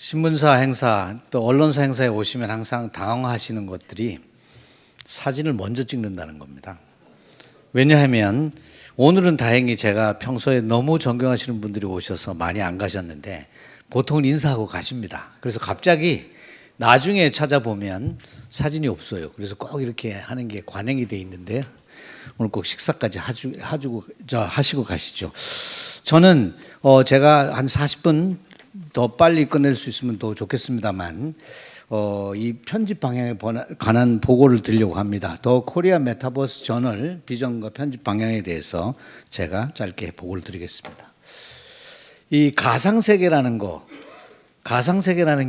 신문사 행사 또 언론사 행사에 오시면 항상 당황하시는 것들이 사진을 먼저 찍는다는 겁니다. 왜냐하면 오늘은 다행히 제가 평소에 너무 존경하시는 분들이 오셔서 많이 안 가셨는데 보통은 인사하고 가십니다. 그래서 갑자기 나중에 찾아보면 사진이 없어요. 그래서 꼭 이렇게 하는 게 관행이 돼 있는데요. 오늘 꼭 식사까지 하시고 가시죠. 저는 제가 한 40분 더 빨리 끝낼 수 있으면 더 좋겠습니다만 이 편집 방향에 관한 보고를 드리려고 합니다. 더 코리아 메타버스 저널 비전과 편집 방향에 대해서 제가 짧게 보고를 드리겠습니다. 이 가상세계라는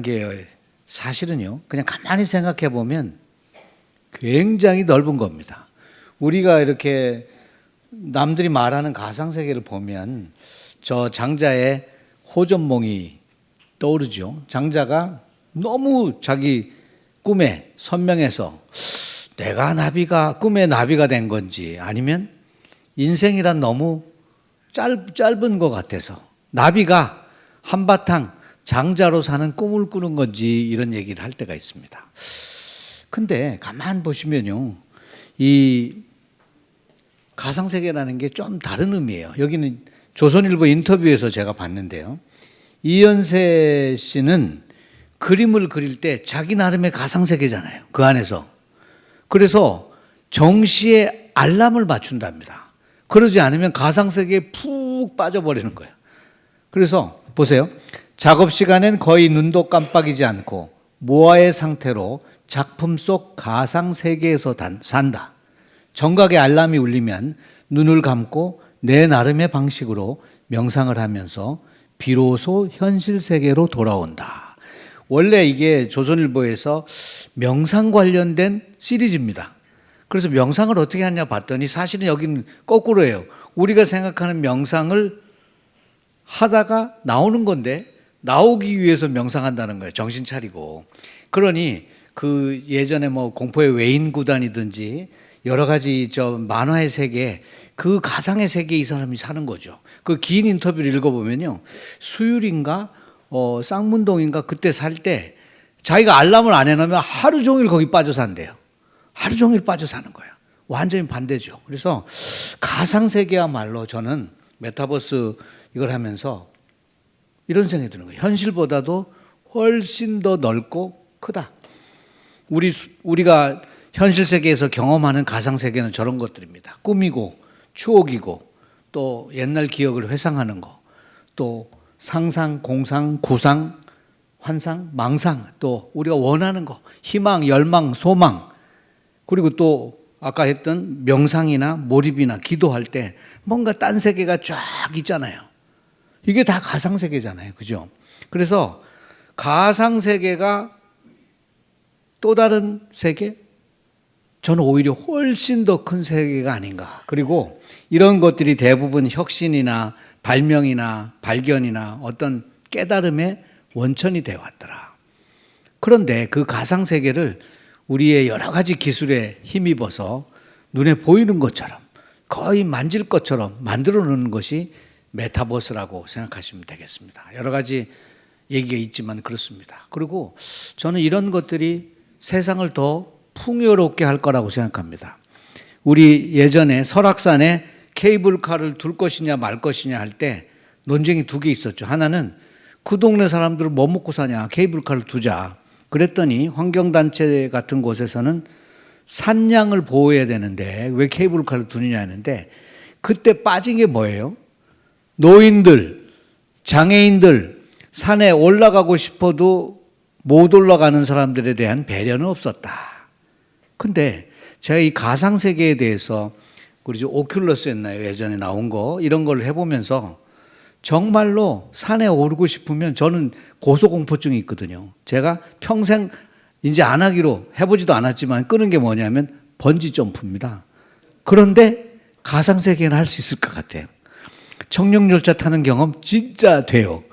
게 사실은요, 그냥 가만히 생각해 보면 굉장히 넓은 겁니다. 우리가 이렇게 남들이 말하는 가상세계를 보면 저 장자의 호전몽이 떠오르죠. 장자가 너무 자기 꿈에 선명해서 내가 꿈의 나비가 된 건지 아니면 인생이란 너무 짧은 것 같아서 나비가 한바탕 장자로 사는 꿈을 꾸는 건지 이런 얘기를 할 때가 있습니다. 근데 가만 보시면요, 이 가상세계라는 게 좀 다른 의미예요. 여기는 조선일보 인터뷰에서 제가 봤는데요. 이현세 씨는 그림을 그릴 때 자기 나름의 가상세계잖아요. 그 안에서. 그래서 정시에 알람을 맞춘답니다. 그러지 않으면 가상세계에 푹 빠져버리는 거예요. 그래서 보세요. 작업 시간엔 거의 눈도 깜빡이지 않고 모아의 상태로 작품 속 가상세계에서 산다. 정각의 알람이 울리면 눈을 감고 내 나름의 방식으로 명상을 하면서 비로소 현실 세계로 돌아온다. 원래 이게 조선일보에서 명상 관련된 시리즈입니다. 그래서 명상을 어떻게 하냐 봤더니 사실은 여기는 거꾸로예요. 우리가 생각하는 명상을 하다가 나오는 건데 나오기 위해서 명상한다는 거예요. 정신 차리고. 그러니 그 예전에 뭐 공포의 외인 구단이든지 여러 가지 만화의 세계, 그 가상의 세계에 이 사람이 사는 거죠. 그 긴 인터뷰를 읽어보면요, 수율인가 쌍문동인가 그때 살 때 자기가 알람을 안 해놓으면 하루 종일 거기 빠져 산대요. 하루 종일 빠져 사는 거예요. 완전히 반대죠. 그래서 가상세계야말로 저는 메타버스 이걸 하면서 이런 생각이 드는 거예요. 현실보다도 훨씬 더 넓고 크다. 우리가 현실 세계에서 경험하는 가상세계는 저런 것들입니다. 꿈이고 추억이고 또 옛날 기억을 회상하는 거, 또 상상, 공상, 구상, 환상, 망상, 또 우리가 원하는 거, 희망, 열망, 소망, 그리고 또 아까 했던 명상이나 몰입이나 기도할 때 뭔가 딴 세계가 쫙 있잖아요. 이게 다 가상세계잖아요. 그죠? 그래서 가상세계가 또 다른 세계? 저는 오히려 훨씬 더 큰 세계가 아닌가. 그리고 이런 것들이 대부분 혁신이나 발명이나 발견이나 어떤 깨달음의 원천이 되어 왔더라. 그런데 그 가상세계를 우리의 여러 가지 기술에 힘입어서 눈에 보이는 것처럼 거의 만질 것처럼 만들어 놓는 것이 메타버스라고 생각하시면 되겠습니다. 여러 가지 얘기가 있지만 그렇습니다. 그리고 저는 이런 것들이 세상을 더 풍요롭게 할 거라고 생각합니다. 우리 예전에 설악산에 케이블카를 둘 것이냐 말 것이냐 할 때 논쟁이 두 개 있었죠. 하나는 그 동네 사람들은 뭐 먹고 사냐, 케이블카를 두자. 그랬더니 환경단체 같은 곳에서는 산량을 보호해야 되는데 왜 케이블카를 두느냐 했는데 그때 빠진 게 뭐예요? 노인들, 장애인들, 산에 올라가고 싶어도 못 올라가는 사람들에 대한 배려는 없었다. 근데 제가 이 가상세계에 대해서 우리 오큘러스였나요? 예전에 나온 거 이런 걸 해보면서 정말로 산에 오르고 싶으면 저는 고소공포증이 있거든요. 제가 평생 이제 안 하기로 해보지도 않았지만 끄는 게 뭐냐면 번지 점프입니다. 그런데 가상세계는 할 수 있을 것 같아요. 청룡열차 타는 경험 진짜 돼요.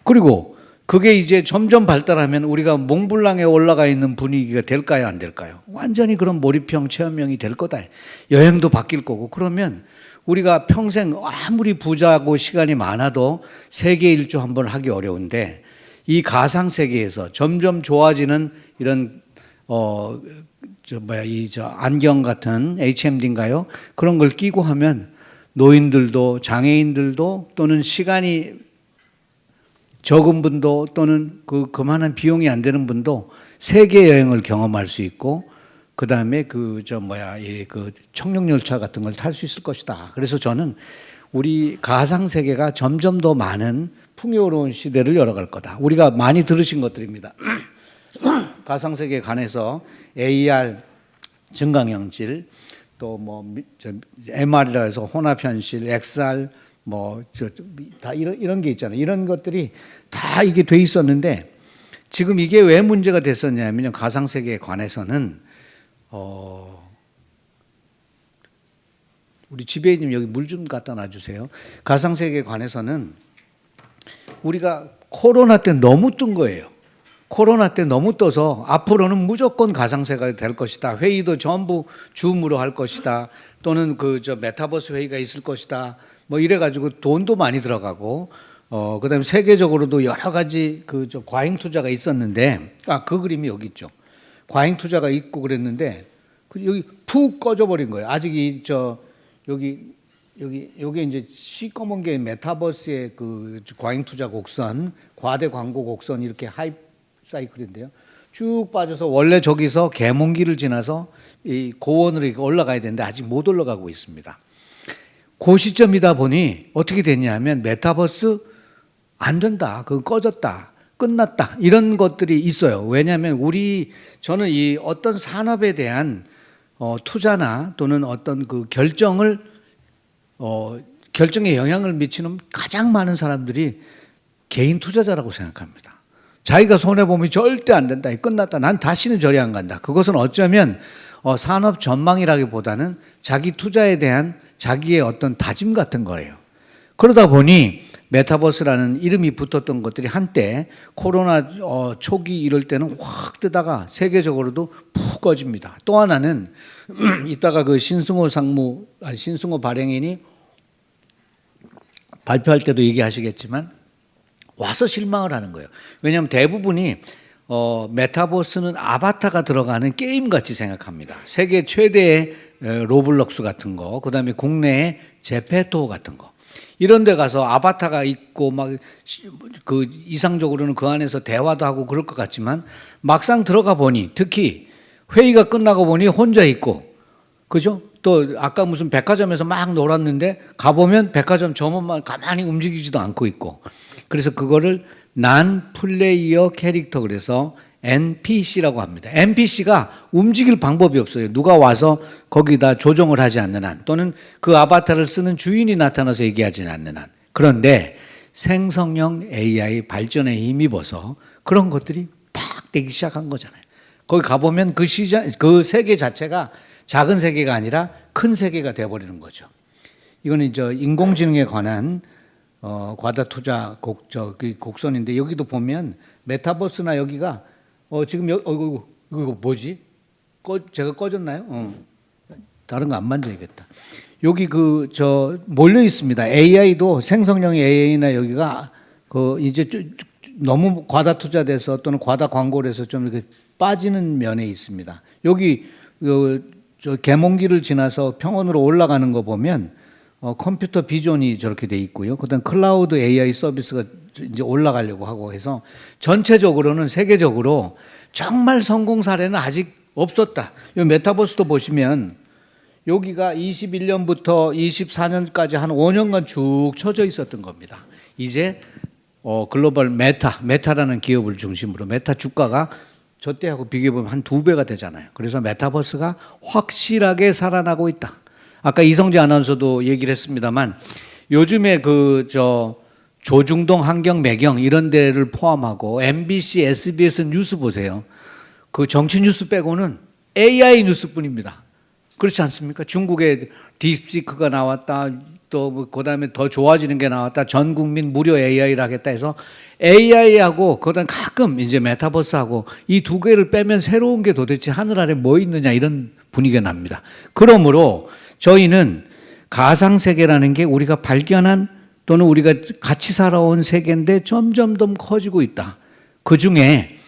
그리고 그게 이제 점점 발달하면 우리가 몽블랑에 올라가 있는 분위기가 될까요? 안 될까요? 완전히 그런 몰입형 체험형이 될 거다. 여행도 바뀔 거고. 그러면 우리가 평생 아무리 부자고 시간이 많아도 세계 일주 한번 하기 어려운데 이 가상 세계에서 점점 좋아지는 이런 안경 같은 HMD인가요? 그런 걸 끼고 하면 노인들도 장애인들도 또는 시간이 적은 분도 또는 그만한 비용이 안 되는 분도 세계 여행을 경험할 수 있고 그다음에 청룡열차 같은 걸 탈 수 있을 것이다. 그래서 저는 우리 가상 세계가 점점 더 많은 풍요로운 시대를 열어갈 거다. 우리가 많이 들으신 것들입니다. 가상 세계에 관해서 AR 증강현실 또 MR이라 해서 혼합현실, XR 다 이런 게 있잖아요. 이런 것들이 다 이게 돼 있었는데 지금 이게 왜 문제가 됐었냐면요. 가상 세계에 관해서는 우리 지배인님 여기 물 좀 갖다 놔주세요. 가상 세계에 관해서는 우리가 코로나 때 너무 뜬 거예요. 코로나 때 너무 떠서 앞으로는 무조건 가상세계가 될 것이다. 회의도 전부 줌으로 할 것이다. 또는 메타버스 회의가 있을 것이다. 이래가지고 돈도 많이 들어가고, 그다음에 세계적으로도 여러 가지 과잉 투자가 있었는데, 그 그림이 여기 있죠. 과잉 투자가 있고 그랬는데, 여기 푹 꺼져버린 거예요. 아직 여기 이제 시꺼먼 게 메타버스의 과잉 투자 곡선, 과대 광고 곡선 이렇게 하이 사이클인데요. 쭉 빠져서 원래 저기서 계몽기를 지나서 이 고원으로 이렇게 올라가야 되는데 아직 못 올라가고 있습니다. 그 시점이다 보니 어떻게 됐냐면 메타버스 안 된다, 그거 꺼졌다, 끝났다 이런 것들이 있어요. 왜냐하면 저는 이 어떤 산업에 대한 투자나 또는 어떤 결정에 영향을 미치는 가장 많은 사람들이 개인 투자자라고 생각합니다. 자기가 손해보면 절대 안 된다, 끝났다, 난 다시는 저리 안 간다. 그것은 어쩌면 산업 전망이라기보다는 자기 투자에 대한 자기의 어떤 다짐 같은 거예요. 그러다 보니 메타버스라는 이름이 붙었던 것들이 한때 코로나 초기 이럴 때는 확 뜨다가 세계적으로도 푹 꺼집니다. 또 하나는 이따가 신승호 발행인이 발표할 때도 얘기하시겠지만 와서 실망을 하는 거예요. 왜냐하면 대부분이 메타버스는 아바타가 들어가는 게임같이 생각합니다. 세계 최대의 로블록스 같은 거, 그 다음에 국내의 제페토 같은 거. 이런 데 가서 아바타가 있고 이상적으로는 그 안에서 대화도 하고 그럴 것 같지만 막상 들어가 보니 특히 회의가 끝나고 보니 혼자 있고, 그죠? 또 아까 무슨 백화점에서 막 놀았는데 가보면 백화점 점원만 가만히 움직이지도 않고 있고, 그래서 그거를 난 플레이어 캐릭터, 그래서 NPC라고 합니다. NPC가 움직일 방법이 없어요. 누가 와서 거기다 조정을 하지 않는 한, 또는 그 아바타를 쓰는 주인이 나타나서 얘기하지 않는 한. 그런데 생성형 AI 발전에 힘입어서 그런 것들이 팍 되기 시작한 거잖아요. 거기 가보면 그 세계 자체가 작은 세계가 아니라 큰 세계가 되어버리는 거죠. 이거는 인공지능에 관한 과다 투자 곡선인데, 여기도 보면 메타버스나 여기가 지금 이거 뭐지? 제가 꺼졌나요? 다른 거 안 만져야겠다. 여기 몰려 있습니다. AI도 생성형 AI나 여기가 이제 너무 과다 투자돼서 또는 과다 광고를 해서 좀 이렇게 빠지는 면에 있습니다. 여기 계몽기를 지나서 평원으로 올라가는 거 보면 컴퓨터 비전이 저렇게 돼 있고요. 그다음 클라우드 AI 서비스가 이제 올라가려고 하고 해서 전체적으로는 세계적으로 정말 성공 사례는 아직 없었다. 이 메타버스도 보시면 여기가 21년부터 24년까지 한 5년간 쭉 쳐져 있었던 겁니다. 이제 글로벌 메타라는 기업을 중심으로 메타 주가가 저 때하고 비교해보면 한 2배가 되잖아요. 그래서 메타버스가 확실하게 살아나고 있다. 아까 이성재 아나운서도 얘기를 했습니다만 요즘에 조중동 환경 매경 이런 데를 포함하고 MBC, SBS 뉴스 보세요. 정치 뉴스 빼고는 AI 뉴스뿐입니다. 그렇지 않습니까? 중국에 딥시크가 나왔다. 또 그다음에 더 좋아지는 게 나왔다. 전 국민 무료 AI를 하겠다 해서 AI하고 그다음 가끔 이제 메타버스하고 이 두 개를 빼면 새로운 게 도대체 하늘 아래 뭐 있느냐 이런 분위기가 납니다. 그러므로 저희는 가상세계라는 게 우리가 발견한 또는 우리가 같이 살아온 세계인데 점점 더 커지고 있다. 그 중에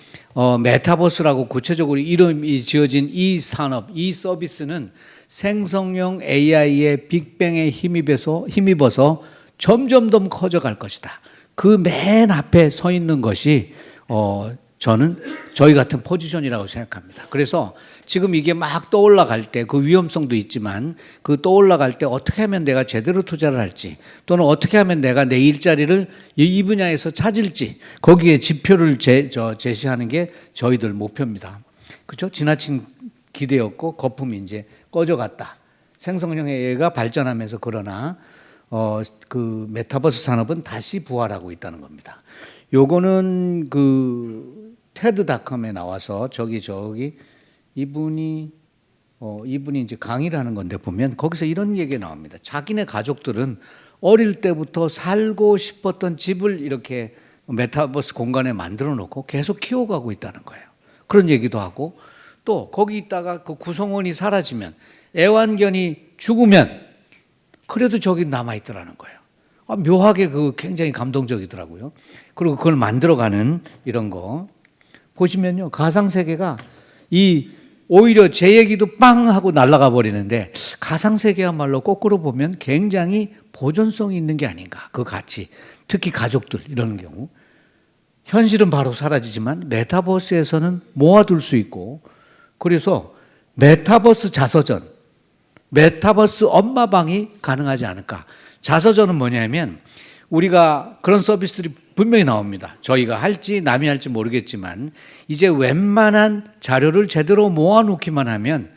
메타버스라고 구체적으로 이름이 지어진 이 산업, 이 서비스는 생성형 AI의 빅뱅에 힘입어서 점점 더 커져갈 것이다. 그 맨 앞에 서 있는 것이 저는 저희 같은 포지션이라고 생각합니다. 그래서 지금 이게 막 떠올라갈 때 그 위험성도 있지만 그 떠올라갈 때 어떻게 하면 내가 제대로 투자를 할지 또는 어떻게 하면 내가 내 일자리를 이 분야에서 찾을지 거기에 지표를 제시하는 게 저희들 목표입니다. 그렇죠? 지나친 기대였고 거품이 이제 꺼져갔다. 생성형 AI가 발전하면서 그러나 그 메타버스 산업은 다시 부활하고 있다는 겁니다. 요거는 그 테드닷컴에 나와서 저기 이분이 이제 강의를 하는 건데 보면 거기서 이런 얘기가 나옵니다. 자기네 가족들은 어릴 때부터 살고 싶었던 집을 이렇게 메타버스 공간에 만들어 놓고 계속 키워가고 있다는 거예요. 그런 얘기도 하고 또 거기 있다가 그 구성원이 사라지면 애완견이 죽으면 그래도 저기 남아있더라는 거예요. 묘하게 그 굉장히 감동적이더라고요. 그리고 그걸 만들어가는 이런 거 보시면요. 가상세계가 오히려 제 얘기도 빵 하고 날아가 버리는데 가상세계야말로 거꾸로 보면 굉장히 보존성이 있는 게 아닌가. 그 가치. 특히 가족들 이런 경우. 현실은 바로 사라지지만 메타버스에서는 모아둘 수 있고 그래서 메타버스 자서전, 메타버스 엄마방이 가능하지 않을까. 자서전은 뭐냐면 우리가 그런 서비스들이 분명히 나옵니다. 저희가 할지 남이 할지 모르겠지만 이제 웬만한 자료를 제대로 모아놓기만 하면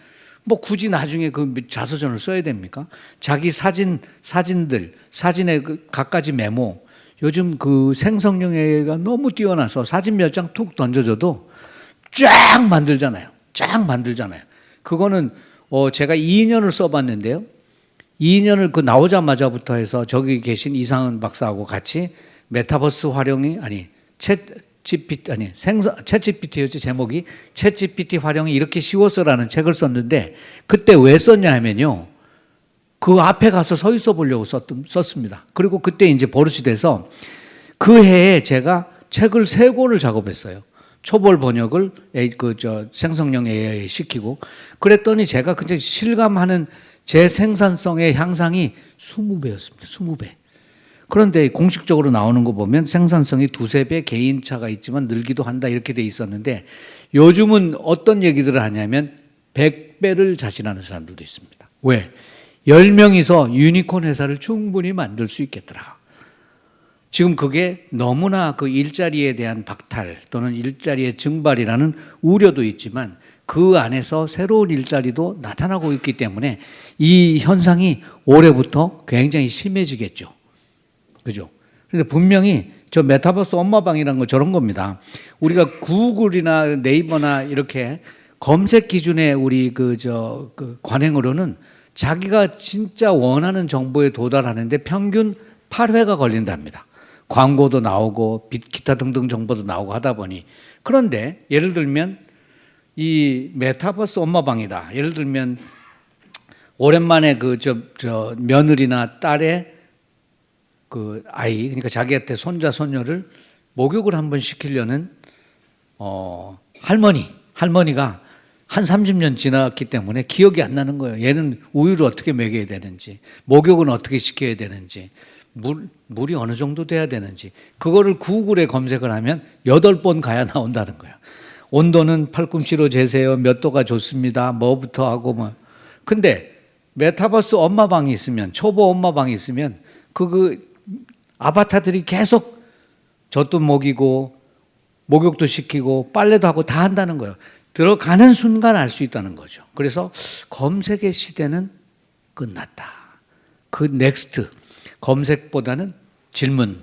뭐 굳이 나중에 그 자서전을 써야 됩니까? 자기 사진들, 사진의 그 갖가지 메모. 요즘 그 생성형 AI가 너무 뛰어나서 사진 몇 장 툭 던져줘도 쫙 만들잖아요. 그거는 제가 2년을 써봤는데요. 2년을 그 나오자마자부터 해서 저기 계신 이상은 박사하고 같이 메타버스 활용이 챗GPT였지 제목이 챗GPT 활용이 이렇게 쉬웠어라는 책을 썼는데 그때 왜 썼냐 하면요. 그 앞에 가서 서 있어 보려고 썼습니다. 그리고 그때 이제 버릇이 돼서 그 해에 제가 책을 3권을 작업했어요. 초벌 번역을 생성형 AI에 시키고 그랬더니 제가 그때 실감하는 제 생산성의 향상이 20배였습니다. 20배. 그런데 공식적으로 나오는 거 보면 생산성이 2~3배 개인차가 있지만 늘기도 한다 이렇게 돼 있었는데 요즘은 어떤 얘기들을 하냐면 100배를 자신하는 사람들도 있습니다. 왜? 10명이서 유니콘 회사를 충분히 만들 수 있겠더라. 지금 그게 너무나 그 일자리에 대한 박탈 또는 일자리의 증발이라는 우려도 있지만 그 안에서 새로운 일자리도 나타나고 있기 때문에 이 현상이 올해부터 굉장히 심해지겠죠. 그죠? 그런데 분명히 저 메타버스 엄마방이라는 거 저런 겁니다. 우리가 구글이나 네이버나 이렇게 검색 기준의 우리 그 관행으로는 자기가 진짜 원하는 정보에 도달하는데 평균 8회가 걸린답니다. 광고도 나오고 기타 등등 정보도 나오고 하다 보니 그런데 예를 들면 이 메타버스 엄마방이다. 예를 들면 오랜만에 며느리나 딸의 그 아이 그러니까 자기한테 손자 손녀를 목욕을 한번 시키려는 할머니가 한 30년 지났기 때문에 기억이 안 나는 거예요. 얘는 우유를 어떻게 먹여야 되는지, 목욕은 어떻게 시켜야 되는지, 물이 어느 정도 돼야 되는지 그거를 구글에 검색을 하면 8번 가야 나온다는 거예요. 온도는 팔꿈치로 재세요. 몇 도가 좋습니다. 뭐부터 하고 뭐. 근데 메타버스 엄마방이 있으면 초보 엄마방이 있으면 그 아바타들이 계속 젖도 먹이고 목욕도 시키고 빨래도 하고 다 한다는 거예요. 들어가는 순간 알 수 있다는 거죠. 그래서 검색의 시대는 끝났다. 그 넥스트 검색보다는 질문,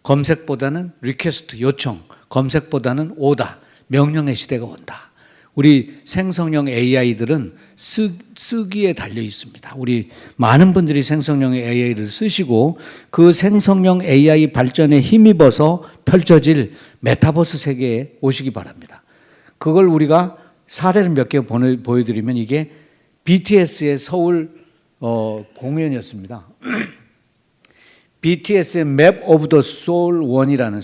검색보다는 리퀘스트 요청, 검색보다는 오다, 명령의 시대가 온다. 우리 생성형 AI들은 쓰기에 달려 있습니다. 우리 많은 분들이 생성형 AI를 쓰시고 그 생성형 AI 발전에 힘입어서 펼쳐질 메타버스 세계에 오시기 바랍니다. 그걸 우리가 사례를 몇 개 보여드리면 이게 BTS의 서울 공연이었습니다. BTS의 맵 오브 더 소울 1이라는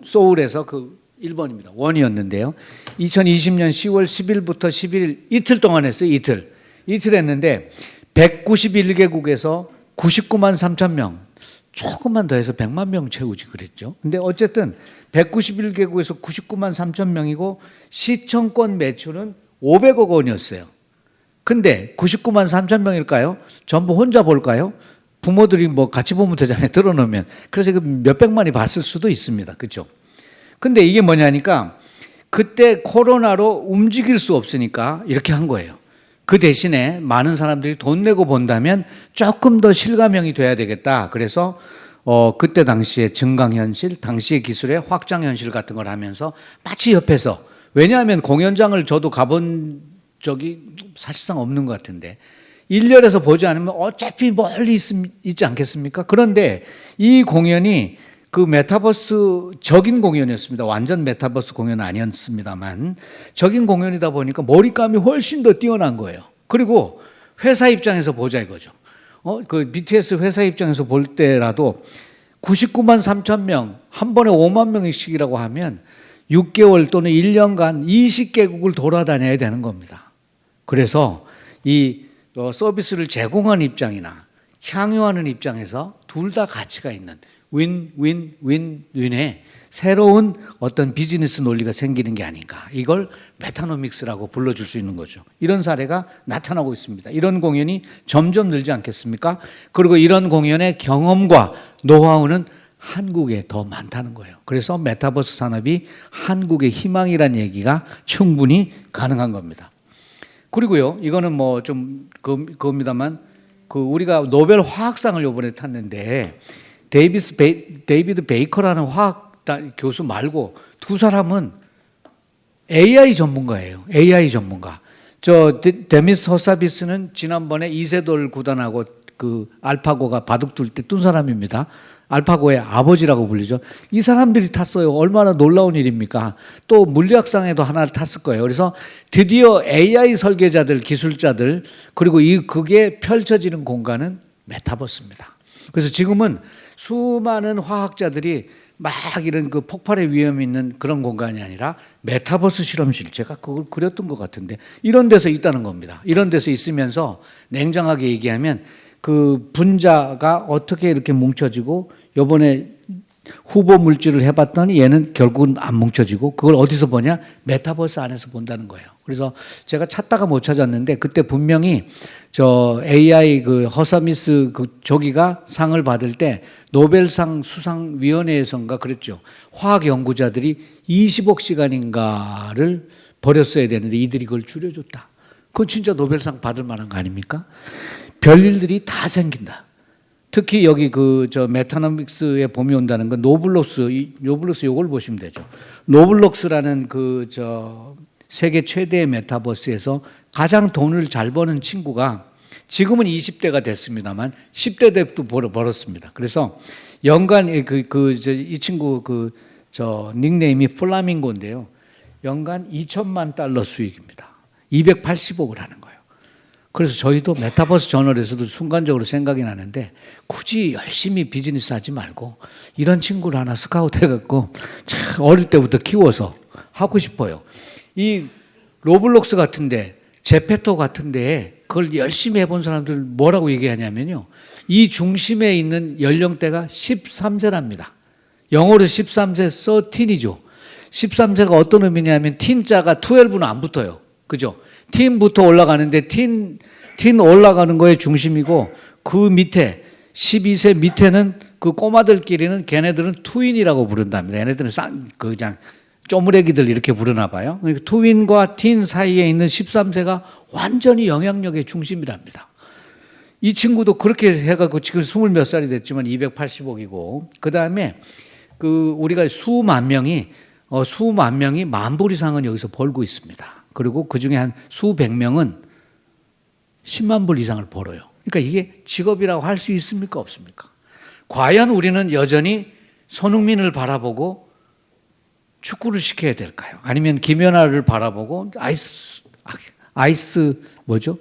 소울에서 그 1번입니다. 원이었는데요. 2020년 10월 10일부터 11일 이틀 동안 했어요. 이틀 했는데 191개국에서 99만 3천 명, 조금만 더 해서 100만 명 채우지 그랬죠. 근데 어쨌든 191개국에서 99만 3천 명이고 시청권 매출은 500억 원이었어요. 근데 99만 3천 명일까요? 전부 혼자 볼까요? 부모들이 뭐 같이 보면 되잖아요. 들어놓으면. 그래서 몇백만이 봤을 수도 있습니다. 그렇죠? 근데 이게 뭐냐니까 그때 코로나로 움직일 수 없으니까 이렇게 한 거예요. 그 대신에 많은 사람들이 돈 내고 본다면 조금 더 실감형이 돼야 되겠다. 그래서 그때 당시에 증강현실, 당시의 기술의 확장현실 같은 걸 하면서 마치 옆에서, 왜냐하면 공연장을 저도 가본 적이 사실상 없는 것 같은데 1년에서 보지 않으면 어차피 멀리 있지 않겠습니까? 그런데 이 공연이 그 메타버스적인 공연이었습니다. 완전 메타버스 공연은 아니었습니다만 적인 공연이다 보니까 몰입감이 훨씬 더 뛰어난 거예요. 그리고 회사 입장에서 보자 이거죠. 그 BTS 회사 입장에서 볼 때라도 99만 3천 명, 한 번에 5만 명씩이라고 하면 6개월 또는 1년간 20개국을 돌아다녀야 되는 겁니다. 그래서 이 서비스를 제공하는 입장이나 향유하는 입장에서 둘 다 가치가 있는 윈윈윈윈의 새로운 어떤 비즈니스 논리가 생기는 게 아닌가. 이걸 메타노믹스라고 불러줄 수 있는 거죠. 이런 사례가 나타나고 있습니다. 이런 공연이 점점 늘지 않겠습니까? 그리고 이런 공연의 경험과 노하우는 한국에 더 많다는 거예요. 그래서 메타버스 산업이 한국의 희망이란 얘기가 충분히 가능한 겁니다. 그리고요, 이거는 뭐 좀 그겁니다만, 그 우리가 노벨 화학상을 이번에 탔는데 데이비드 베이커라는 화학 교수 말고 두 사람은 AI 전문가예요. AI 전문가. 저 데미스 허사비스는 지난번에 이세돌 구단하고 그 알파고가 바둑 둘 때 뜬 사람입니다. 알파고의 아버지라고 불리죠. 이 사람들이 탔어요. 얼마나 놀라운 일입니까? 또 물리학상에도 하나를 탔을 거예요. 그래서 드디어 AI 설계자들, 기술자들, 그리고 그게 펼쳐지는 공간은 메타버스입니다. 그래서 지금은 수많은 화학자들이 막 이런 그 폭발의 위험이 있는 그런 공간이 아니라 메타버스 실험실, 제가 그걸 그렸던 것 같은데 이런 데서 있다는 겁니다. 이런 데서 있으면서 냉정하게 얘기하면 그 분자가 어떻게 이렇게 뭉쳐지고, 요번에 후보 물질을 해봤더니 얘는 결국은 안 뭉쳐지고, 그걸 어디서 보냐? 메타버스 안에서 본다는 거예요. 그래서 제가 찾다가 못 찾았는데 그때 분명히 저 AI 그 허사미스 그 저기가 상을 받을 때 노벨상 수상위원회에선가 그랬죠. 화학 연구자들이 20억 시간인가를 버렸어야 되는데 이들이 그걸 줄여줬다. 그건 진짜 노벨상 받을 만한 거 아닙니까? 별일들이 다 생긴다. 특히 여기 그 저 메타노믹스에 봄이 온다는 건 노블록스 요걸 보시면 되죠. 노블록스라는 그 저 세계 최대의 메타버스에서 가장 돈을 잘 버는 친구가 지금은 20대가 됐습니다만 10대 때부터 벌었습니다. 그래서 연간 이 친구 그 저 닉네임이 플라밍고인데요. 연간 2천만 달러 수익입니다. 280억을 하는 거예요. 그래서 저희도 메타버스 저널에서도 순간적으로 생각이 나는데 굳이 열심히 비즈니스 하지 말고 이런 친구를 하나 스카우트 해갖고 참 어릴 때부터 키워서 하고 싶어요. 이 로블록스 같은데, 제페토 같은데 그걸 열심히 해본 사람들 뭐라고 얘기하냐면요, 이 중심에 있는 연령대가 13세랍니다. 영어로 13세 13이죠. 13세가 어떤 의미냐면 틴자가 12는 안 붙어요. 그죠? 틴부터 올라가는데 틴 올라가는 거에 중심이고, 그 밑에 12세 밑에는 그 꼬마들끼리는 걔네들은 트윈이라고 부른답니다. 얘네들은 그냥 쪼무레기들 이렇게 부르나 봐요. 그러니까 트윈과 틴 사이에 있는 13세가 완전히 영향력의 중심이랍니다. 이 친구도 그렇게 해가지고 지금 20 몇 살이 됐지만 280억이고, 그 다음에 그 우리가 수만 명이 만 불 이상은 여기서 벌고 있습니다. 그리고 그 중에 한 수백 명은 10만 불 이상을 벌어요. 그러니까 이게 직업이라고 할 수 있습니까? 없습니까? 과연 우리는 여전히 손흥민을 바라보고 축구를 시켜야 될까요? 아니면 김연아를 바라보고 아이스 뭐죠?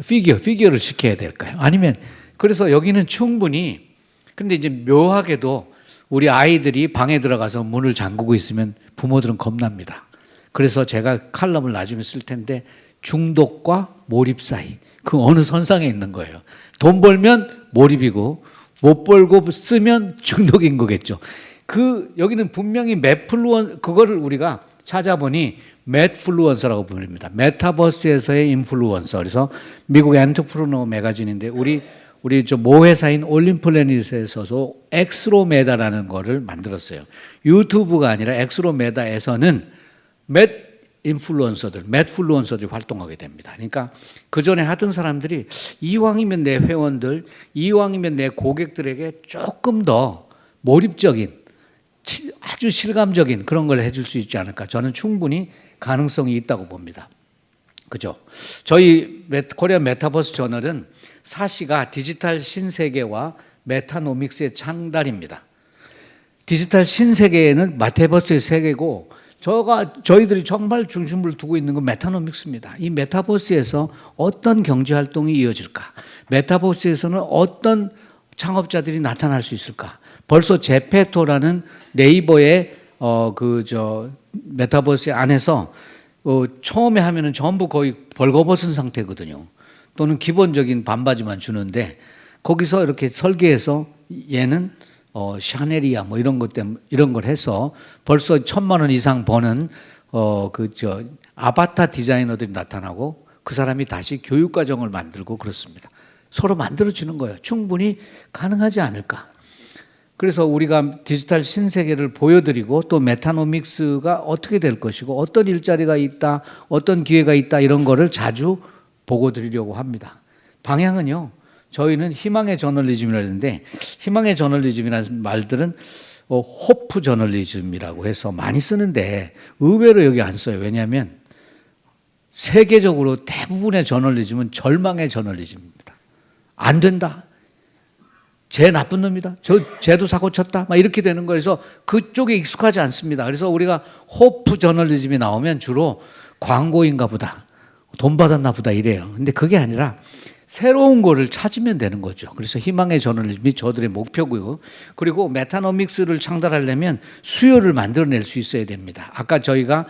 피겨를 시켜야 될까요? 아니면, 그래서 여기는 충분히, 근데 이제 묘하게도 우리 아이들이 방에 들어가서 문을 잠그고 있으면 부모들은 겁납니다. 그래서 제가 칼럼을 나중에 쓸 텐데 중독과 몰입 사이 그 어느 선상에 있는 거예요. 돈 벌면 몰입이고 못 벌고 쓰면 중독인 거겠죠. 여기는 분명히 그거를 우리가 찾아보니 맷플루언서라고 부릅니다. 메타버스에서의 인플루언서. 그래서 미국 엔터프르너 매거진인데 우리 모 회사인 올림플래닛에서도 엑스로메다라는 거를 만들었어요. 유튜브가 아니라 엑스로메다에서는 맷플루언서들이 활동하게 됩니다. 그러니까 그 전에 하던 사람들이 이왕이면 내 회원들, 이왕이면 내 고객들에게 조금 더 몰입적인, 아주 실감적인 그런 걸 해줄 수 있지 않을까. 저는 충분히 가능성이 있다고 봅니다. 그죠? 저희 코리아 메타버스 저널은 사시가 디지털 신세계와 메타노믹스의 창달입니다. 디지털 신세계에는 메타버스의 세계고 저희들이 정말 중심을 두고 있는 건 메타노믹스입니다. 이 메타버스에서 어떤 경제 활동이 이어질까? 메타버스에서는 어떤 창업자들이 나타날 수 있을까? 벌써 제페토라는 네이버의 메타버스 안에서 처음에 하면은 전부 거의 벌거벗은 상태거든요. 또는 기본적인 반바지만 주는데 거기서 이렇게 설계해서 얘는 샤넬이야 뭐 이런 것 때문에 이런 걸 해서 벌써 1,000만 원 이상 버는 아바타 디자이너들이 나타나고 그 사람이 다시 교육 과정을 만들고 그렇습니다. 서로 만들어주는 거예요. 충분히 가능하지 않을까. 그래서 우리가 디지털 신세계를 보여드리고 또 메타노믹스가 어떻게 될 것이고 어떤 일자리가 있다, 어떤 기회가 있다 이런 거를 자주 보고 드리려고 합니다. 방향은요. 저희는 희망의 저널리즘이라는데 희망의 저널리즘이라는 말들은 호프 저널리즘이라고 해서 많이 쓰는데 의외로 여기 안 써요. 왜냐하면 세계적으로 대부분의 저널리즘은 절망의 저널리즘입니다. 안 된다. 쟤 나쁜 놈이다. 쟤도 사고 쳤다. 막 이렇게 되는 거에서 그쪽에 익숙하지 않습니다. 그래서 우리가 호프 저널리즘이 나오면 주로 광고인가 보다. 돈 받았나 보다 이래요. 근데 그게 아니라 새로운 거를 찾으면 되는 거죠. 그래서 희망의 저널리즘이 저들의 목표고요. 그리고 메타노믹스를 창달하려면 수요를 만들어낼 수 있어야 됩니다. 아까 저희가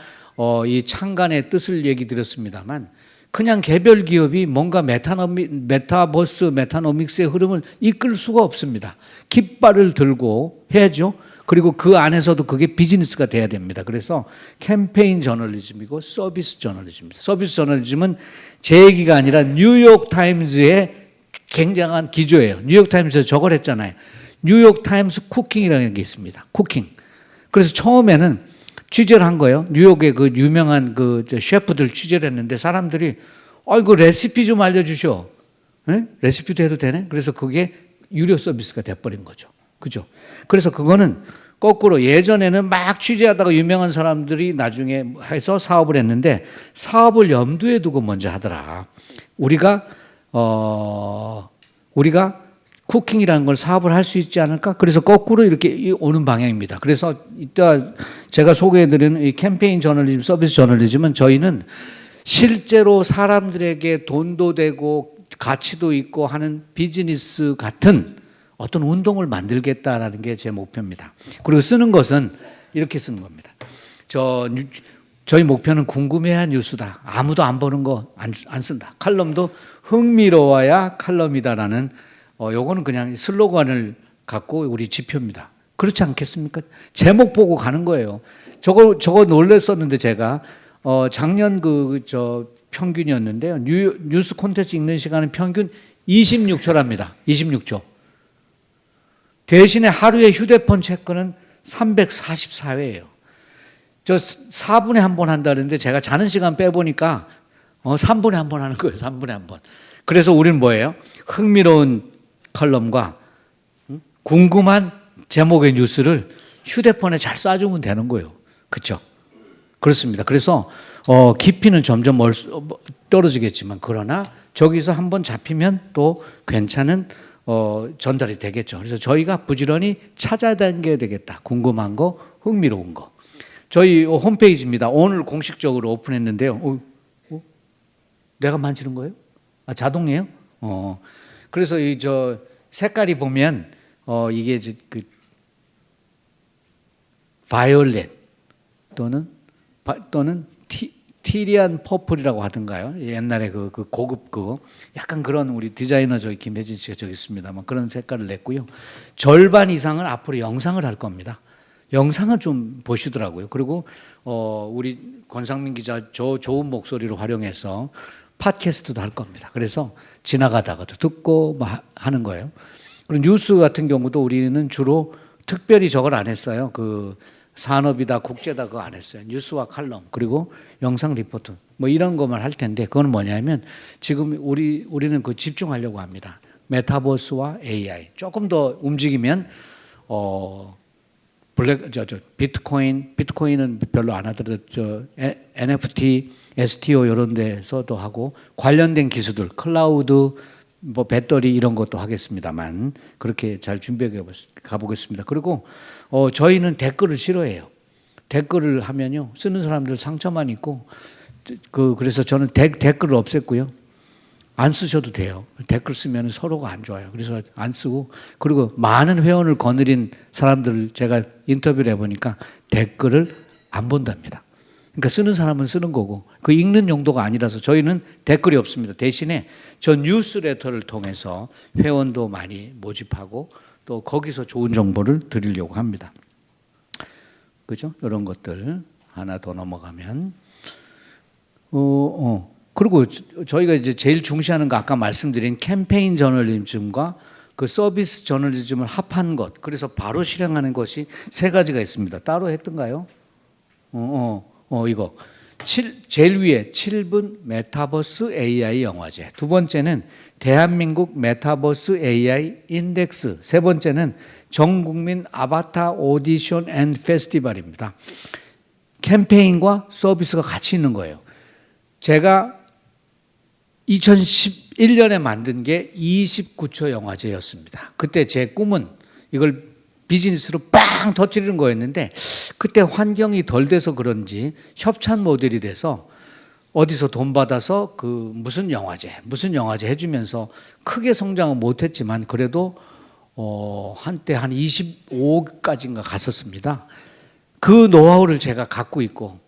이 창간의 뜻을 얘기 드렸습니다만 그냥 개별 기업이 뭔가 메타버스, 메타노믹스의 흐름을 이끌 수가 없습니다. 깃발을 들고 해야죠. 그리고 그 안에서도 그게 비즈니스가 돼야 됩니다. 그래서 캠페인 저널리즘이고 서비스 저널리즘입니다. 서비스 저널리즘은 제 얘기가 아니라 뉴욕 타임즈의 굉장한 기조예요. 뉴욕 타임즈에서 저걸 했잖아요. 뉴욕 타임스 쿠킹이라는 게 있습니다. 쿠킹. 그래서 처음에는 취재를 한 거예요. 뉴욕의 그 유명한 그 셰프들 취재를 했는데 사람들이 이거 레시피 좀 알려주셔. 네? 레시피도 해도 되네? 그래서 그게 유료 서비스가 돼버린 거죠. 그죠? 그래서 그거는 거꾸로 예전에는 막 취재하다가 유명한 사람들이 나중에 해서 사업을 했는데 사업을 염두에 두고 먼저 하더라. 우리가 쿠킹이라는 걸 사업을 할 수 있지 않을까? 그래서 거꾸로 이렇게 오는 방향입니다. 그래서 이따 제가 소개해드리는 이 캠페인 저널리즘, 서비스 저널리즘은 저희는 실제로 사람들에게 돈도 되고 가치도 있고 하는 비즈니스 같은 어떤 운동을 만들겠다라는 게 제 목표입니다. 그리고 쓰는 것은 이렇게 쓰는 겁니다. 저희 목표는 궁금해야 뉴스다. 아무도 안 보는 거 안 쓴다. 칼럼도 흥미로워야 칼럼이다라는 요거는 그냥 슬로건을 갖고 우리 지표입니다. 그렇지 않겠습니까? 제목 보고 가는 거예요. 저거 놀랬었는데 제가 작년 평균이었는데요. 뉴스 콘텐츠 읽는 시간은 평균 26초랍니다. 26초. 대신에 하루에 휴대폰 체크는 344회예요. 저 4분에 한 번 한다는데 제가 자는 시간 빼보니까 3분에 한 번 하는 거예요. 3분에 한 번. 그래서 우리는 뭐예요? 흥미로운 컬럼과 궁금한 제목의 뉴스를 휴대폰에 잘 쏴주면 되는 거예요. 그렇죠? 그렇습니다. 그래서 깊이는 점점 떨어지겠지만 그러나 저기서 한번 잡히면 또 괜찮은 전달이 되겠죠. 그래서 저희가 부지런히 찾아다녀야 되겠다. 궁금한 거, 흥미로운 거. 저희 홈페이지입니다. 오늘 공식적으로 오픈했는데요. 내가 만지는 거예요? 자동이에요? 그래서 색깔이 보면 이게 바이올렛 또는 티리안 퍼플이라고 하던가요? 옛날에 그 고급 그거 약간 그런 우리 디자이너 저기 김혜진 씨가 저기 있습니다만 그런 색깔을 냈고요. 절반 이상은 앞으로 영상을 할 겁니다. 영상을 좀 보시더라고요. 그리고 우리 권상민 기자 저 좋은 목소리로 활용해서 팟캐스트도 할 겁니다. 그래서 지나가다가도 듣고 하는 거예요. 그리고 뉴스 같은 경우도 우리는 주로 특별히 저걸 안 했어요. 그 산업이다 국제다 그거 안 했어요. 뉴스와 칼럼 그리고 영상 리포트 뭐 이런 것만 할 텐데 그건 뭐냐면 지금 우리는 그 집중하려고 합니다. 메타버스와 AI 조금 더 움직이면 비트코인은 별로 안 하더라도 NFT, STO 이런 데서도 하고 관련된 기술들 클라우드 뭐 배터리 이런 것도 하겠습니다만 그렇게 잘 준비해 가보겠습니다. 그리고 저희는 댓글을 싫어해요. 댓글을 하면요 쓰는 사람들 상처만 있고 그래서 저는 댓글을 없앴고요. 안 쓰셔도 돼요. 댓글 쓰면 서로가 안 좋아요. 그래서 안 쓰고 그리고 많은 회원을 거느린 사람들을 제가 인터뷰를 해보니까 댓글을 안 본답니다. 그러니까 쓰는 사람은 쓰는 거고 그 읽는 용도가 아니라서 저희는 댓글이 없습니다. 대신에 저 뉴스레터를 통해서 회원도 많이 모집하고 또 거기서 좋은 정보를 드리려고 합니다. 그죠? 이런 것들 하나 더 넘어가면 그리고 저희가 이제 제일 중시하는 거 아까 말씀드린 캠페인 저널리즘과 그 서비스 저널리즘을 합한 것 그래서 바로 실행하는 것이 세 가지가 있습니다. 따로 했던가요? 이거 제일 위에 7분 메타버스 AI 영화제 두 번째는 대한민국 메타버스 AI 인덱스 세 번째는 전국민 아바타 오디션 앤 페스티벌입니다. 캠페인과 서비스가 같이 있는 거예요. 제가 2011년에 만든 게 29초 영화제였습니다. 그때 제 꿈은 이걸 비즈니스로 빵 터뜨리는 거였는데 그때 환경이 덜 돼서 그런지 협찬 모델이 돼서 어디서 돈 받아서 그 무슨 영화제 해주면서 크게 성장은 못했지만 그래도 한때 한 25까지인가 갔었습니다. 그 노하우를 제가 갖고 있고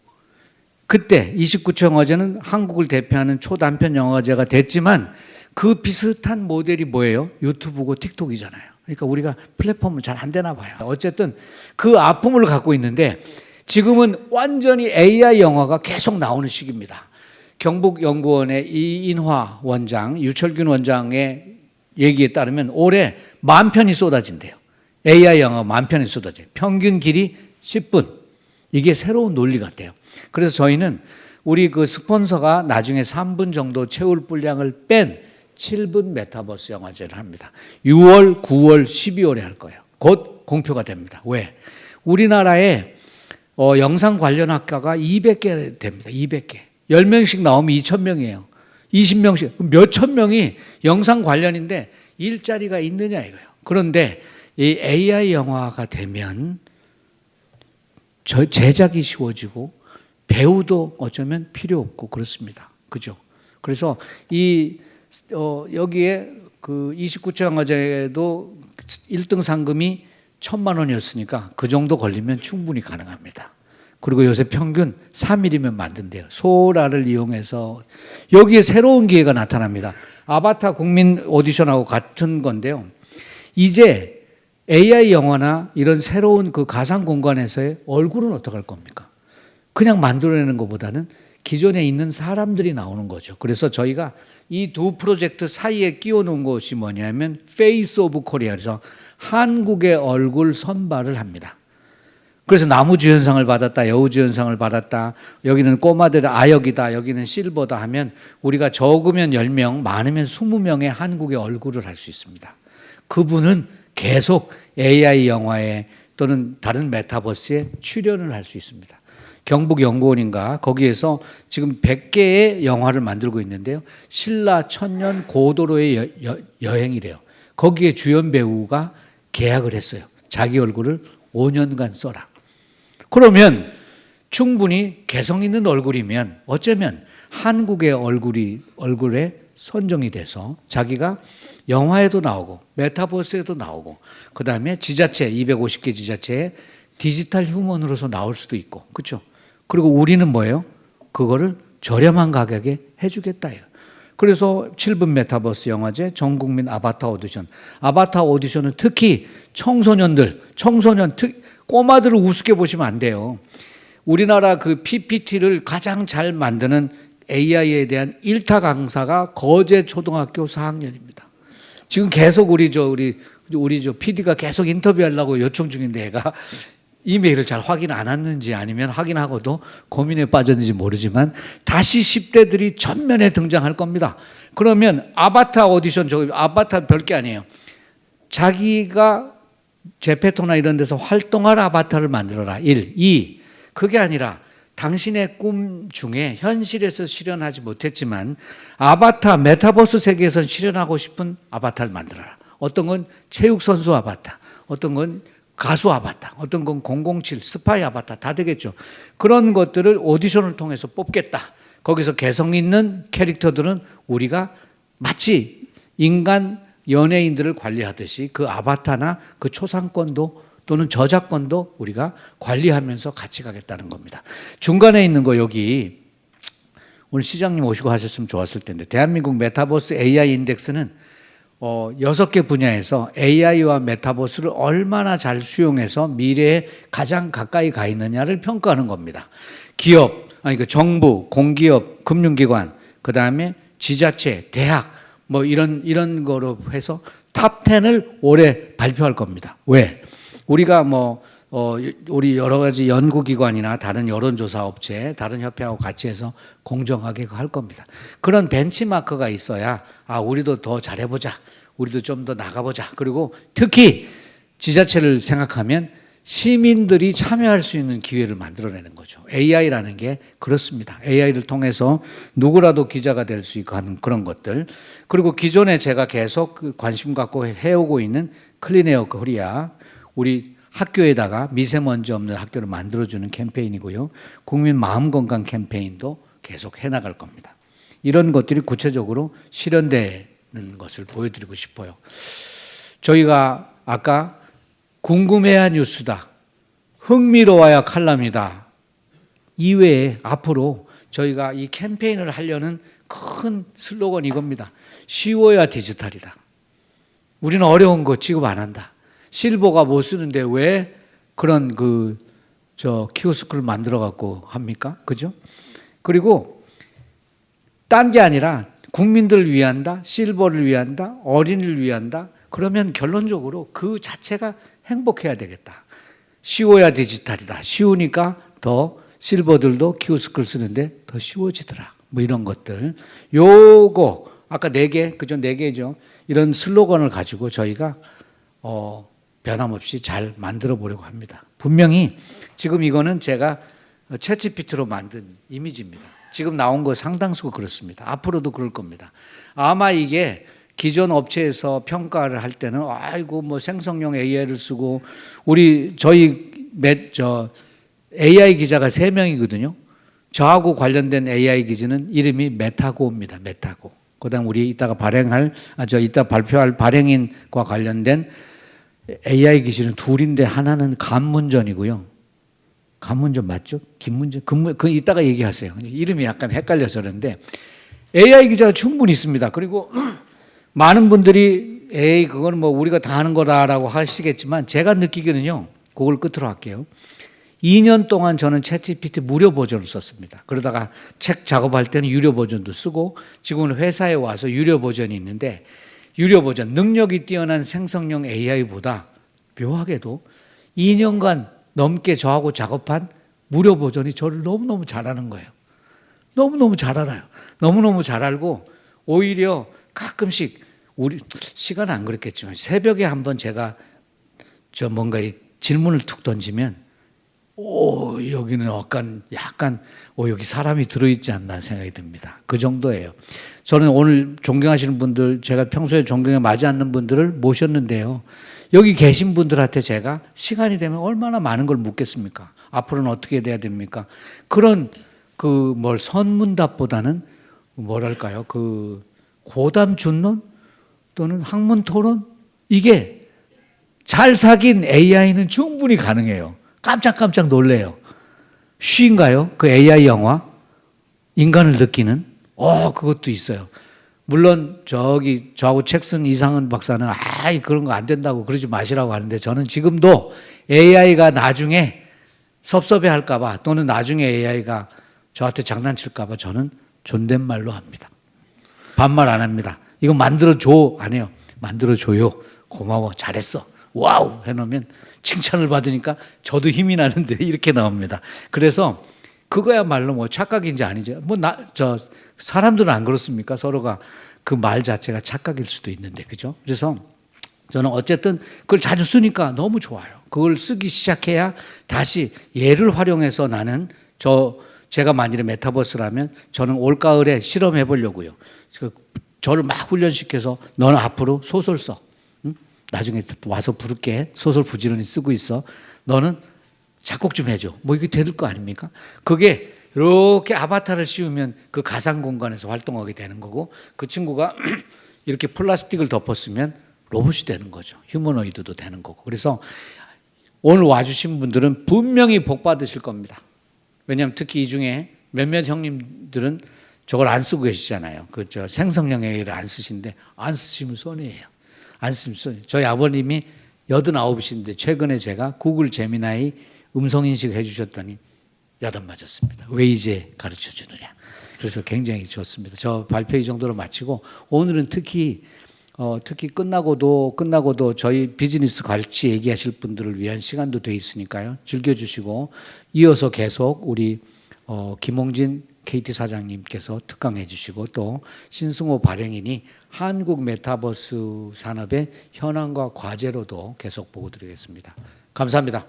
그때 29초 영화제는 한국을 대표하는 초단편 영화제가 됐지만 그 비슷한 모델이 뭐예요? 유튜브고 틱톡이잖아요. 그러니까 우리가 플랫폼은 잘 안 되나 봐요. 어쨌든 그 아픔을 갖고 있는데 지금은 완전히 AI 영화가 계속 나오는 시기입니다. 경북연구원의 이인화 원장, 유철균 원장의 얘기에 따르면 올해 10,000편이 쏟아진대요. AI 영화 10,000편이 쏟아져요. 평균 길이 10분. 이게 새로운 논리 같아요. 그래서 저희는 우리 그 스폰서가 나중에 3분 정도 채울 분량을 뺀 7분 메타버스 영화제를 합니다. 6월, 9월, 12월에 할 거예요. 곧 공표가 됩니다. 왜? 우리나라에 영상 관련 학과가 200개 됩니다. 200개. 10명씩 나오면 2,000명이에요. 20명씩. 몇천 명이 영상 관련인데 일자리가 있느냐 이거예요. 그런데 이 AI 영화가 되면 제작이 쉬워지고 배우도 어쩌면 필요 없고 그렇습니다. 그죠? 그래서 여기에 그 29초 영화제도 1등 상금이 1,000만 원이었으니까 그 정도 걸리면 충분히 가능합니다. 그리고 요새 평균 3일이면 만든대요. 소라를 이용해서 여기에 새로운 기회가 나타납니다. 아바타 국민 오디션하고 같은 건데요. 이제 AI 영화나 이런 새로운 그 가상 공간에서의 얼굴은 어떻게 할 겁니까? 그냥 만들어내는 것보다는 기존에 있는 사람들이 나오는 거죠. 그래서 저희가 이 두 프로젝트 사이에 끼워 놓은 것이 뭐냐면 페이스 오브 코리아 그래서 한국의 얼굴 선발을 합니다. 그래서 나무주연상을 받았다, 여우주연상을 받았다, 여기는 꼬마들 아역이다, 여기는 실버다 하면 우리가 적으면 10명, 많으면 20명의 한국의 얼굴을 할 수 있습니다. 그분은 계속 AI 영화에 또는 다른 메타버스에 출연을 할 수 있습니다. 경북연구원인가 거기에서 지금 100개의 영화를 만들고 있는데요. 신라 천년 고도로의 여행이래요. 거기에 주연 배우가 계약을 했어요. 자기 얼굴을 5년간 써라. 그러면 충분히 개성 있는 얼굴이면 어쩌면 한국의 얼굴에 선정이 돼서 자기가 영화에도 나오고 메타버스에도 나오고 그다음에 지자체 250개 지자체에 디지털 휴먼으로서 나올 수도 있고, 그렇죠? 그리고 우리는 뭐예요? 그거를 저렴한 가격에 해주겠다예요. 그래서 7분 메타버스 영화제 전국민 아바타 오디션. 아바타 오디션은 특히 꼬마들을 우습게 보시면 안 돼요. 우리나라 그 PPT를 가장 잘 만드는 AI에 대한 1타 강사가 거제 초등학교 4학년입니다. 지금 계속 우리 PD가 계속 인터뷰하려고 요청 중인데 애가 이메일을 잘 확인 안 했는지 아니면 확인하고도 고민에 빠졌는지 모르지만 다시 10대들이 전면에 등장할 겁니다. 그러면 아바타 오디션, 아바타 별게 아니에요. 자기가 제페토나 이런 데서 활동할 아바타를 만들어라. 1. 2. 그게 아니라 당신의 꿈 중에 현실에서 실현하지 못했지만 아바타, 메타버스 세계에서 실현하고 싶은 아바타를 만들어라. 어떤 건 체육선수 아바타, 어떤 건 가수 아바타, 어떤 건 007 스파이 아바타 다 되겠죠. 그런 것들을 오디션을 통해서 뽑겠다. 거기서 개성 있는 캐릭터들은 우리가 마치 인간 연예인들을 관리하듯이 그 아바타나 그 초상권도 또는 저작권도 우리가 관리하면서 같이 가겠다는 겁니다. 중간에 있는 거 여기 오늘 시장님 오시고 하셨으면 좋았을 텐데 대한민국 메타버스 AI 인덱스는 6개 분야에서 AI와 메타버스를 얼마나 잘 수용해서 미래에 가장 가까이 가 있느냐를 평가하는 겁니다. 정부, 공기업, 금융기관, 그 다음에 지자체, 대학, 뭐 이런 거로 해서 탑 10을 올해 발표할 겁니다. 왜? 우리가 우리 여러 가지 연구기관이나 다른 여론조사 업체, 다른 협회하고 같이 해서 공정하게 할 겁니다. 그런 벤치마크가 있어야 우리도 더 잘해보자. 우리도 좀 더 나가보자. 그리고 특히 지자체를 생각하면 시민들이 참여할 수 있는 기회를 만들어내는 거죠. AI라는 게 그렇습니다. AI를 통해서 누구라도 기자가 될 수 있고 하는 그런 것들. 그리고 기존에 제가 계속 관심 갖고 해오고 있는 클린에어 코리아, 우리 학교에다가 미세먼지 없는 학교를 만들어주는 캠페인이고요. 국민 마음건강 캠페인도 계속 해나갈 겁니다. 이런 것들이 구체적으로 실현되는 것을 보여드리고 싶어요. 저희가 아까 궁금해야 뉴스다, 흥미로워야 칼럼이다 이외에 앞으로 저희가 이 캠페인을 하려는 큰 슬로건이 이겁니다. 쉬워야 디지털이다. 우리는 어려운 거 취급 안 한다. 실버가 못 쓰는데 왜 그런 키오스크를 만들어 갖고 합니까? 그죠? 그리고 딴 게 아니라 국민들을 위한다, 실버를 위한다, 어린이를 위한다. 그러면 결론적으로 그 자체가 행복해야 되겠다. 쉬워야 디지털이다. 쉬우니까 더 실버들도 키오스크를 쓰는데 더 쉬워지더라. 뭐 이런 것들. 요거 아까 4개, 그죠? 4개죠. 이런 슬로건을 가지고 저희가 변함없이 잘 만들어 보려고 합니다. 분명히 지금 이거는 제가 챗GPT로 만든 이미지입니다. 지금 나온 거 상당수가 그렇습니다. 앞으로도 그럴 겁니다. 아마 이게 기존 업체에서 평가를 할 때는 생성형 AI를 쓰고 저희 AI 기자가 3명이거든요. 저하고 관련된 AI 기자는 이름이 메타고입니다. 메타고. 그다음 우리 이따가 이따 발표할 발행인과 관련된 AI 기술은 둘인데 하나는 간문전이고요. 간문전 맞죠? 김문전? 이따가 얘기하세요. 이름이 약간 헷갈려서 그런데 AI 기자가 충분히 있습니다. 그리고 많은 분들이 그거는 우리가 다 하는 거다라고 하시겠지만 제가 느끼기는요. 그걸 끝으로 할게요. 2년 동안 저는 챗GPT 무료 버전을 썼습니다. 그러다가 책 작업할 때는 유료 버전도 쓰고 지금은 회사에 와서 유료 버전이 있는데 유료 버전, 능력이 뛰어난 생성형 AI보다 묘하게도 2년간 넘게 저하고 작업한 무료 버전이 저를 너무너무 잘 아는 거예요. 너무너무 잘 알아요. 너무너무 잘 알고 오히려 가끔씩 우리 시간 안 그랬겠지만 새벽에 한번 제가 뭔가 질문을 툭 던지면 여기는 약간 여기 사람이 들어있지 않나 생각이 듭니다. 그 정도예요. 저는 오늘 존경하시는 분들, 제가 평소에 존경에 맞지 않는 분들을 모셨는데요. 여기 계신 분들한테 제가 시간이 되면 얼마나 많은 걸 묻겠습니까? 앞으로는 어떻게 돼야 됩니까? 그런 선문답보다는 뭐랄까요? 고담 준론 또는 학문 토론 이게 잘 사귄 AI는 충분히 가능해요. 깜짝깜짝 놀래요. 쉬인가요? 그 AI 영화? 인간을 느끼는? 그것도 있어요. 물론 저하고 책 쓴 이상은 박사는 그런 거 안 된다고 그러지 마시라고 하는데 저는 지금도 AI가 나중에 섭섭해 할까 봐 또는 나중에 AI가 저한테 장난칠까 봐 저는 존댓말로 합니다. 반말 안 합니다. 이거 만들어줘 안 해요. 만들어줘요. 고마워. 잘했어. 와우 해놓으면 칭찬을 받으니까 저도 힘이 나는데 이렇게 나옵니다. 그래서 그거야말로 뭐 착각인지 아닌지 사람들은 안 그렇습니까? 서로가 그 말 자체가 착각일 수도 있는데 그죠? 그래서 저는 어쨌든 그걸 자주 쓰니까 너무 좋아요. 그걸 쓰기 시작해야 다시 얘를 활용해서 나는 제가 만일에 메타버스라면 저는 올가을에 실험해 보려고요. 저를 막 훈련시켜서 너는 앞으로 소설 써. 응? 나중에 와서 부를게. 소설 부지런히 쓰고 있어. 너는 작곡 좀 해줘. 뭐 이게 될 거 아닙니까? 그게 이렇게 아바타를 씌우면 그 가상 공간에서 활동하게 되는 거고 그 친구가 이렇게 플라스틱을 덮었으면 로봇이 되는 거죠. 휴머노이드도 되는 거고. 그래서 오늘 와주신 분들은 분명히 복 받으실 겁니다. 왜냐하면 특히 이 중에 몇몇 형님들은 저걸 안 쓰고 계시잖아요. 생성형 AI를 안 쓰신데 안 쓰시면 손해예요. 안 쓰시면 손해예요. 저희 아버님이 89이신데 최근에 제가 구글 제미나이 음성인식 해주셨더니 야단 맞았습니다. 왜 이제 가르쳐 주느냐. 그래서 굉장히 좋습니다. 저 발표 이 정도로 마치고 오늘은 특히 끝나고도 저희 비즈니스 갈치 얘기하실 분들을 위한 시간도 돼 있으니까요. 즐겨주시고 이어서 계속 우리 김홍진 KT 사장님께서 특강해 주시고 또 신승호 발행인이 한국 메타버스 산업의 현황과 과제로도 계속 보고 드리겠습니다. 감사합니다.